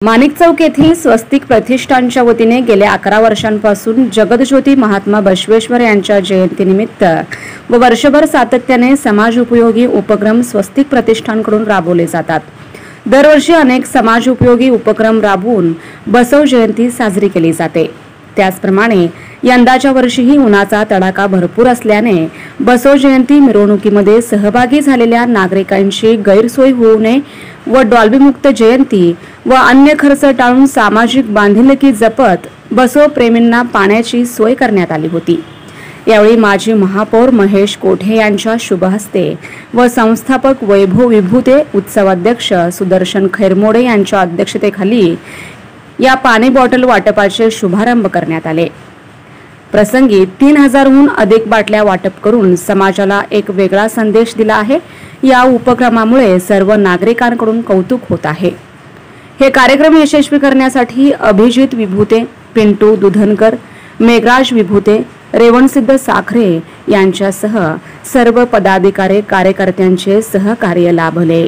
माणिक चौक येथील स्वस्तिक प्रतिष्ठानच्या वतीने गेल्या 11 वर्षांपासून जगतज्योती महात्मा बसवेश्वर यांच्या जयंतीनिमित्त व वर्षभर सातत्याने समाज उपयोगी उपक्रम स्वस्तिक प्रतिष्ठानकडून राबवले जातात। दरवर्षी अनेक समाज उपयोगी उपक्रम राबवून बसव जयंती साजरी केली जाते। त्याचप्रमाणे यंदाच्या वर्षीही उन्हाचा तडाखा भरपूर असल्याने बसव जयंती मिरवणुकीमध्ये सहभागी झालेल्या नागरिकांची गैरसोय होऊ नये व डॉल्बी मुक्त जयंती व अन्य खर्च टाळून सामाजिक बांधिलकी जपत बसव प्रेमींना पाण्याची सोय करण्यात आली होती। यावेळी माजी महापौर महेश कोठे यांच्या शुभ हस्ते व संस्थापक वैभव विभूते, उत्सवाध्यक्ष सुदर्शन खैरमोडे यांच्या अध्यक्षतेखाली या पाणी बॉटल वाटपाचे शुभारंभ करण्यात आले। प्रसंगी 3000हून अधिक बाटल्या वाटप करून समाजाला एक वेगळा संदेश दिला आहे। या उपक्रमामुळे सर्व नागरिकांकडून कौतुक होत आहे। हे कार्यक्रम यशस्वी करण्यासाठी अभिजित विभूते, पिंटू दुधनकर, मेघराज विभूते, रेवणसिद्ध साखरे यांच्यासह सर्व पदाधिकारी कार्यकर्त्यांचे सहकार्य लाभले।